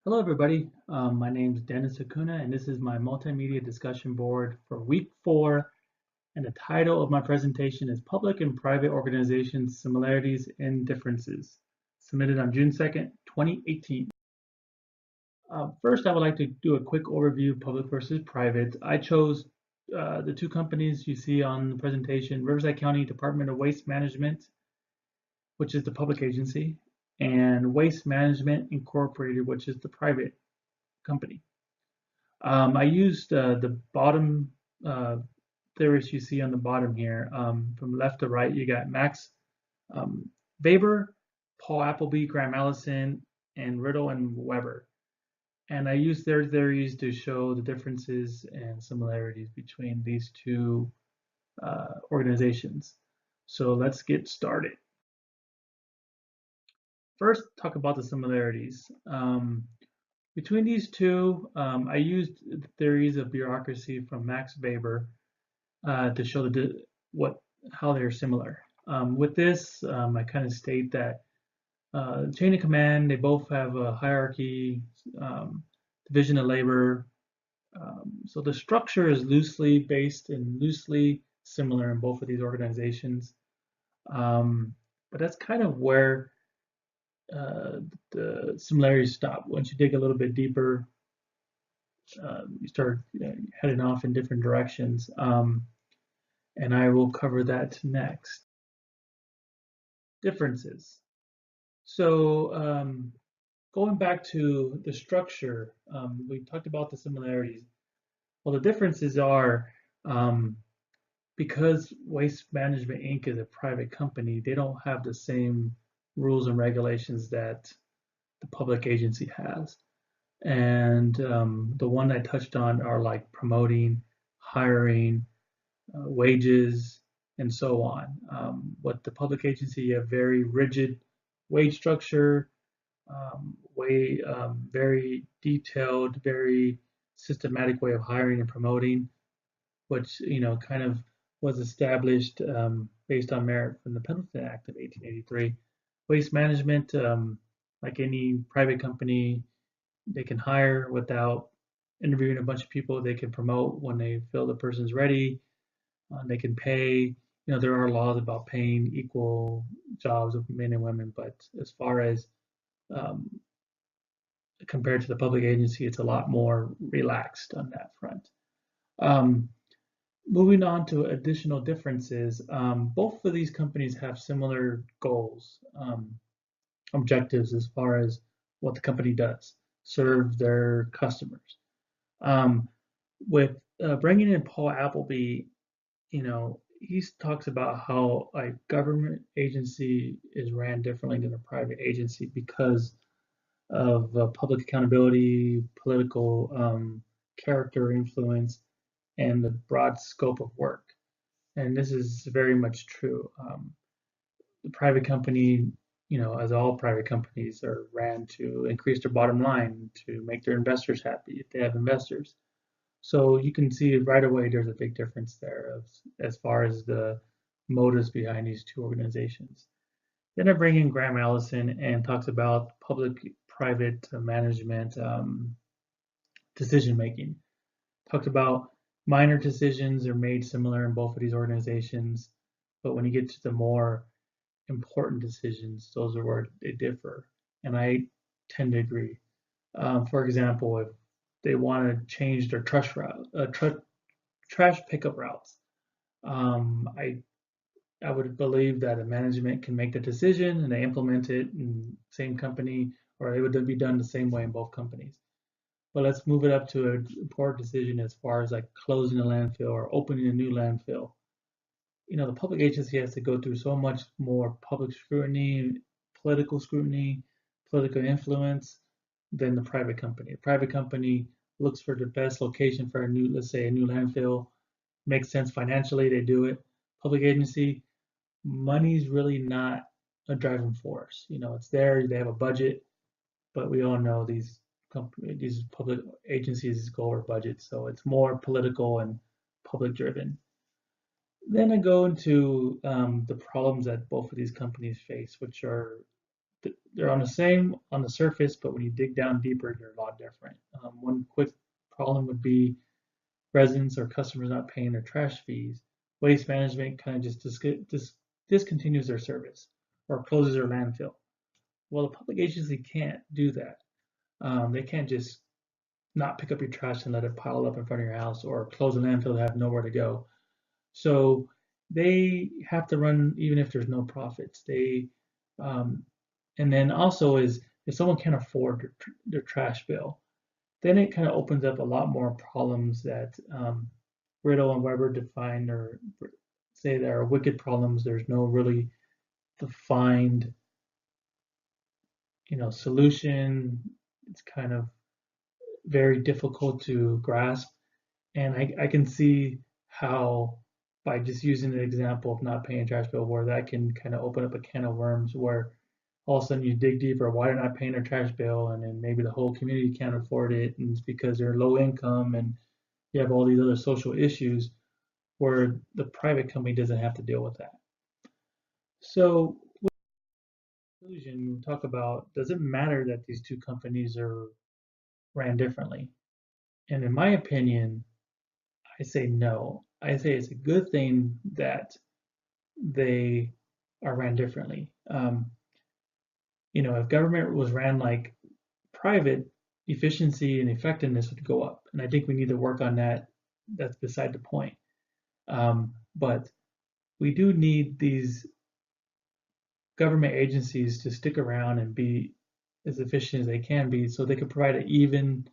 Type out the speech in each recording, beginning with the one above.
Hello, everybody. My name is Dennis Acuna, and this is my multimedia discussion board for week 4. And the title of my presentation is Public and Private Organizations, Similarities and Differences, submitted on June 2nd, 2018. First, I would like to do a quick overview of public versus private. I chose the two companies you see on the presentation, Riverside County Department of Waste Management, which is the public agency, and Waste Management Incorporated, which is the private company. I used the bottom theorists you see on the bottom here. From left to right, you got Max Weber, Paul Appleby, Graham Allison, and Riddle and Weber. And I used their theories to show the differences and similarities between these two organizations. So let's get started. First, talk about the similarities. Between these two, I used the theories of bureaucracy from Max Weber to show how they're similar. With this, I kind of state that chain of command, they both have a hierarchy, division of labor. So the structure is loosely based and loosely similar in both of these organizations. But that's kind of where the similarities stop. Once you dig a little bit deeper, you start heading off in different directions. And I will cover that next. Differences. So going back to the structure, we talked about the similarities. Well, the differences are because Waste Management Inc. is a private company, they don't have the same rules and regulations that the public agency has. And the one I touched on are like promoting, hiring, wages, and so on. But the public agency, you have very rigid wage structure, very detailed, very systematic way of hiring and promoting, which kind of was established based on merit from the Pendleton Act of 1883. Waste management, like any private company, they can hire without interviewing a bunch of people. They can promote when they feel the person's ready. They can pay. There are laws about paying equal jobs of men and women, but as far as um, compared to the public agency, it's a lot more relaxed on that front. Um, Moving on to additional differences, both of these companies have similar goals, objectives as far as what the company does, serve their customers. With bringing in Paul Appleby, he talks about how a government agency is ran differently than a private agency because of public accountability, political character influence, and the broad scope of work. And this is very much true. The private company, as all private companies, are ran to increase their bottom line, to make their investors happy if they have investors. So you can see right away there's a big difference there as far as the motives behind these two organizations. Then I bring in Graham Allison and talks about public-private management decision making. Talked about minor decisions are made similar in both of these organizations, but when you get to the more important decisions, those are where they differ. And I tend to agree. For example, if they want to change their trash pickup routes, I would believe that a management can make the decision and they implement it in the same company, or it would be done the same way in both companies. But let's move it up to an important decision as far as like closing a landfill or opening a new landfill. The public agency has to go through so much more public scrutiny, political influence than the private company. A private company looks for the best location for let's say a new landfill, makes sense financially, they do it. Public agency, money's really not a driving force. It's there, they have a budget, but we all know these public agencies go over budget, so it's more political and public driven. Then I go into the problems that both of these companies face, which are they're on the same on the surface, but when you dig down deeper, they're a lot different. One quick problem would be residents or customers not paying their trash fees. Waste management kind of just discontinues their service or closes their landfill. Well, a public agency can't do that. They can't just not pick up your trash and let it pile up in front of your house or close a landfill to have nowhere to go. So they have to run even if there's no profits. Um, and then also is if someone can't afford their trash bill, then it kind of opens up a lot more problems that Riddle and Weber define or say there are wicked problems. There's no really defined, solution. It's kind of very difficult to grasp. And I can see how by just using the example of not paying a trash bill, where that can kind of open up a can of worms where all of a sudden you dig deeper, why they're not paying their trash bill, and then maybe the whole community can't afford it, and it's because they're low income, and you have all these other social issues where the private company doesn't have to deal with that. So, with conclusion, we talk about does it matter that these two companies are ran differently? And in my opinion, I say no. I say it's a good thing that they are ran differently. If government was ran like private, efficiency and effectiveness would go up. And I think we need to work on that. That's beside the point. But we do need these government agencies to stick around and be as efficient as they can be so they can provide an even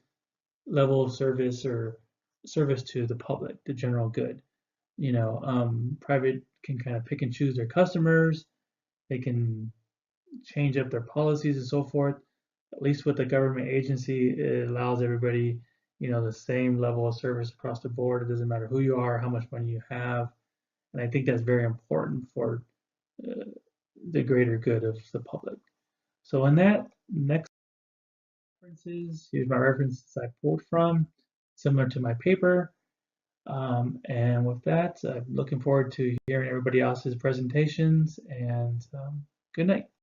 level of service or service to the public, the general good. Private can kind of pick and choose their customers. They can change up their policies and so forth. At least with the government agency, it allows everybody, the same level of service across the board. It doesn't matter who you are, how much money you have. And I think that's very important for uh, the greater good of the public. So in that next references, here's my references I pulled from, similar to my paper. And with that, I'm looking forward to hearing everybody else's presentations and good night.